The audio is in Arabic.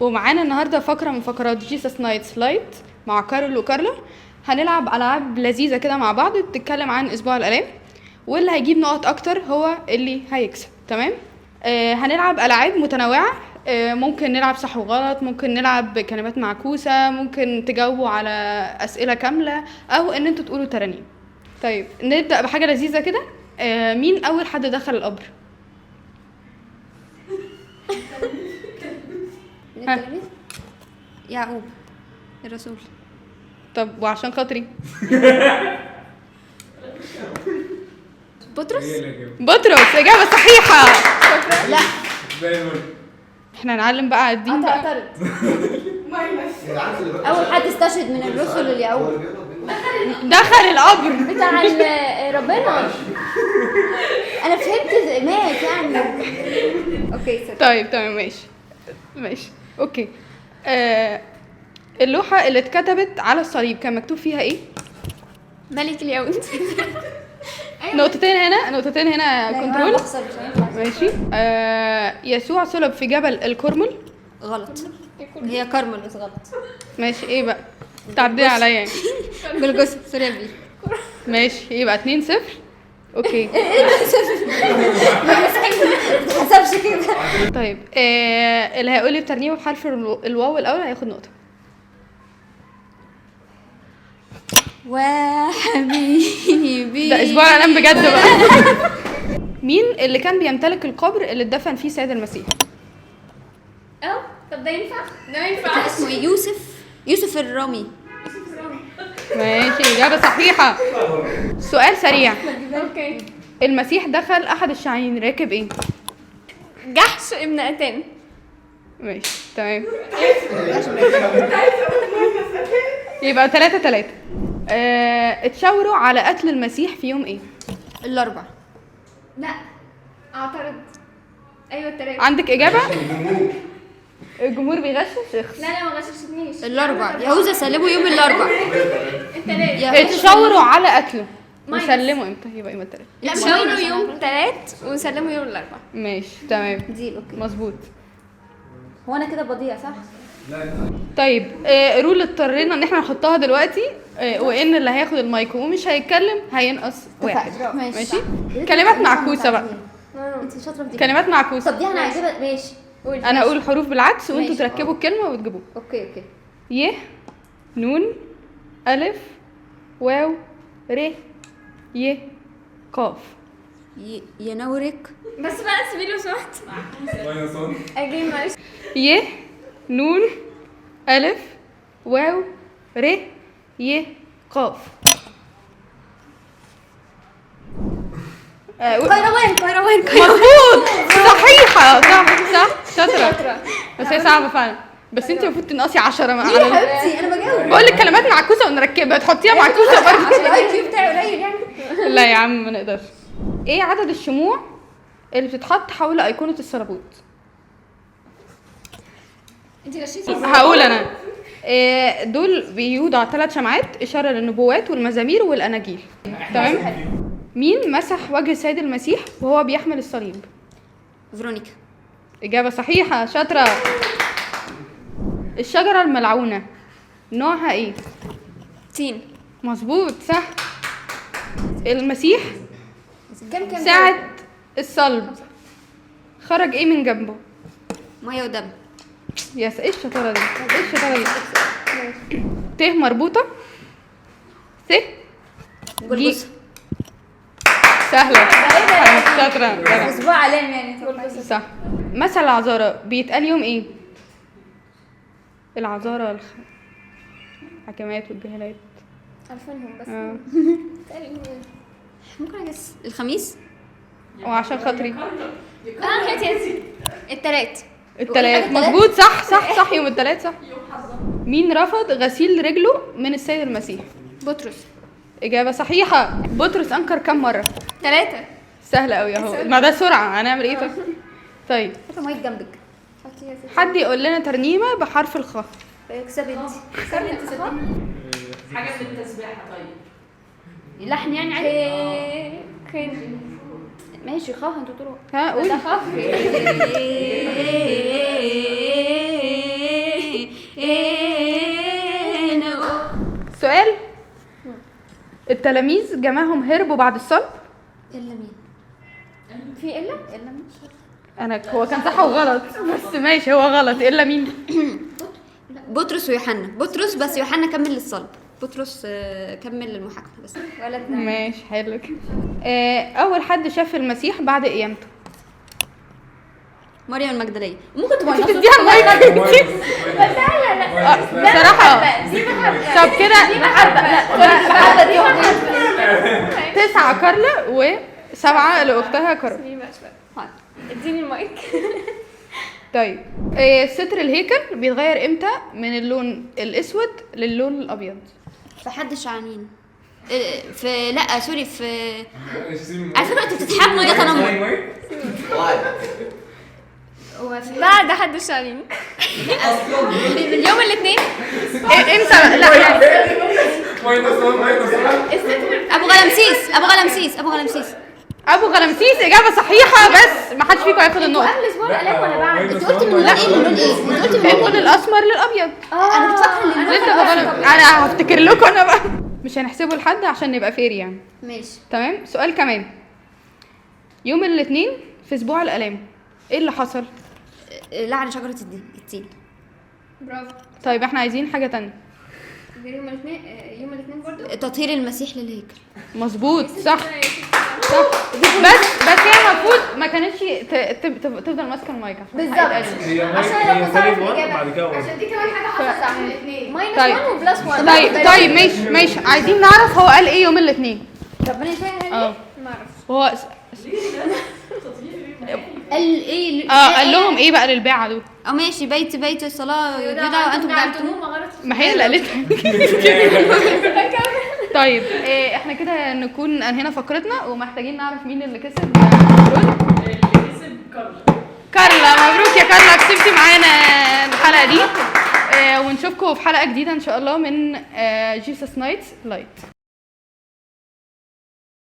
ومعانا النهارده فقره من فقرات جيسس نايتس لايت مع كارول وكارلا. هنلعب العاب لذيذه كده مع بعض بتتكلم عن اسبوع الالام، واللي هيجيب نقط اكتر هو اللي هيكسب. تمام. هنلعب العاب متنوعه. ممكن نلعب صح وغلط، ممكن نلعب كلمات معكوسه، ممكن تجاوبوا على اسئله كامله، او ان انتوا تقولوا ترانيم. طيب نبدا بحاجه لذيذه كده. مين اول حد دخل القبر؟ يعقوب الرسول. طب وعشان خاطري بطرس. بطرس اجابه صحيحه. لا احنا هنعلم بقى على الدين بقى. اعترض. اول حد استشهد من الرسل اليعقوب دخل القبر بتاع ربنا. انا فهمت مات يعني. اوكي سوري. طيب تمام ماشي اوكي. اللوحه اللي اتكتبت على الصليب كان مكتوب فيها ايه؟ ملك اليهود. نقطتين هنا كنترول. ماشي. يسوع صلب في جبل الكرمل. غلط، هي كارمل بس غلط. ماشي ايه بقى؟ تعدي عليا يعني. جلجثة سوري بيه. ماشي يبقى 2-0. اوكي ما حسبش كده. طيب اللي هيقول لي الترنيمه بحرف الواو الاول هياخد نقطه. وحبيبي ده اسبوع الالام بجد بقى. مين اللي كان بيمتلك القبر اللي اتدفن فيه سيد المسيح؟ طب ده ينفع؟ ده ما ينفعش. اسمه ايه؟ يوسف الرامي. ماشي اجابه صحيحه. سؤال سريع. اوكي. المسيح دخل احد الشعين راكب ايه؟ جحش ابن اتان. ماشي تمام. يبقى 3-3. اتشاوروا على قتل المسيح في يوم ايه؟ الاربع. لا اعترض. ايوه التلاتة. عندك اجابه؟ الجمهور بيغشش. لا ما غششتنيش. الاربع. يهوذا سلموا يوم الاربع. التلاتة. اتشاوروا على قتله وسلموا امتى؟ يبقى يوم التلات. لا شاوروا يوم التلات وسلموا يوم الاربع. ماشي تمام دي اوكي. مظبوط. هو انا كده بضيع صح؟ طيب رول اضطرينا ان احنا نحطها دلوقتي. وان اللي هياخد المايك ومش هيتكلم هينقص واحد. ماشي. كلمات معكوسه بقى. انت شاطره في دي. كلمات معكوسه. طب دي انا عايزاها. ماشي انا اقول الحروف بالعكس وانتوا ماشي. تركبوا الكلمه وتجيبوها. اوكي ي نون الف واو ر ي قاف. ينورك. بس بقى سيبي لو سمحت. اجي معلش. ي نون الف واو ر ي قاف. كيروان مظبوط صحيحه. صح شاطره. بس هي صعبه فعلا. بس انت المفروض تنقصي 10 يا حبيبتي انا بجاوب. بقول لك كلمات معكوسه ونركبها تحطيها معكوسه برضه. عشان الاي كيو بتاعي قليل يعني. لا يا عم ما نقدرش. ايه عدد الشموع اللي بتتحط حول ايقونه الصليبوت؟ انت غشيتي. هقول انا. دول بيوضع 3 شمعات اشاره للنبوات والمزامير والاناجيل. تمام. مين مسح وجه السيد المسيح وهو بيحمل الصليب؟ فيرونيكا. اجابه صحيحه شاطره. الشجره الملعونه نوعها ايه؟ تين. مظبوط صح. المسيح كم ساعة الصلب خرج ايه من جنبه؟ ميه ودم. يس ايه الشطاره دي؟ ت مربوطه س جي. جلجثة. سهله شاطره. اسبوع علام يعني. صح. مثل العذارى بيتقال يوم ايه؟ العذارى الحكمات والجهالات. عارفينهم بس. ممكن اجس الخميس. وعشان خاطري حياتي التلات. مظبوط صح يوم التلات صح. مين رفض غسيل رجله من السيد المسيح؟ بطرس. اجابه صحيحه. بطرس انكر كم مره؟ 3. سهله قوي اهو. ما ده سرعه هنعمل ايه؟ طيب مايك جنبك. حد يقول لنا ترنيمه بحرف الخاء. اكسبي انت. حاجه من التسبيحه. طيب لحن يعني عادي. خين. ماشي خاف انتوا تقولوا. ها قول. ده خف. التلاميذ جمعهم هربوا بعد الصلب. الا مين؟ في الا انا هو كان صح وغلط بس ماشي هو غلط. الا مين؟ بطرس ويوحنا. بطرس بس يوحنا كمل للصلب. بطرس كمل المحاكمه بس. ولد ماشي حلو كده. اول حد شاف المسيح بعد قيامته. مريم المجدليه. ممكن تبقى تديها المايك بصراحه. طب كده 9 كارلا و7 لاختها كارلا. اديني المايك. طيب ستر الهيكل بيتغير امتى من اللون الاسود للون الابيض؟ في حد شعانين. في لا سوري في على فكره انتوا بتتحاكموا يا تنمر. بعد حد الشعرين اليوم الاثنين. امتى؟ لا يعني ابو غلمسيس. ابو غلمسيس. ابو غلمسيس. ابو غلمسيس اجابه صحيحه بس ما حدش فيكم هياخد النقطه. قبل اسبوع الالام ولا بعد؟ انت قلت من لون ايه؟ من لون ايه؟ انت قلت من اللون الاسمر للابيض. انا كنت فاكره ان اللون انا هفتكر لكم انا بقى. مش هنحسبه لحد عشان نبقى فير يعني. ماشي تمام. سؤال كمان. يوم الاثنين في اسبوع الالام ايه اللي حصل؟ لعن شجره التين. برافو. طيب احنا عايزين حاجه تانية. يوم الاثنين. يوم الاثنين برضو. تطهير المسيح للهيكل. مظبوط صح. صح. بس هي المفروض ما كانتش تفضل ماسكه المايك بالظبط. عشان لو ثاني بعد كده عشان دي كمان حاجه حصلت عن الاثنين. ماينس طيب. 1 وبلس 1. طيب ماشي عايزين نعرف هو قال ايه يوم الاثنين. ربنا يسهل. ما اعرف. هو قال ايه؟ قال لهم ايه بقى للباعه دول؟ ماشي. بيت الصلاه يدعى وانتم دعمتموه. ما هي اللي قالتها. طيب احنا كده نكون انهينا فقرتنا ومحتاجين نعرف مين اللي كسب. اللي كسب كارلا. مبروك يا كارلا كسبتي معانا الحلقه دي. ونشوفكم في حلقه جديده ان شاء الله من جيسس نايتس لايت.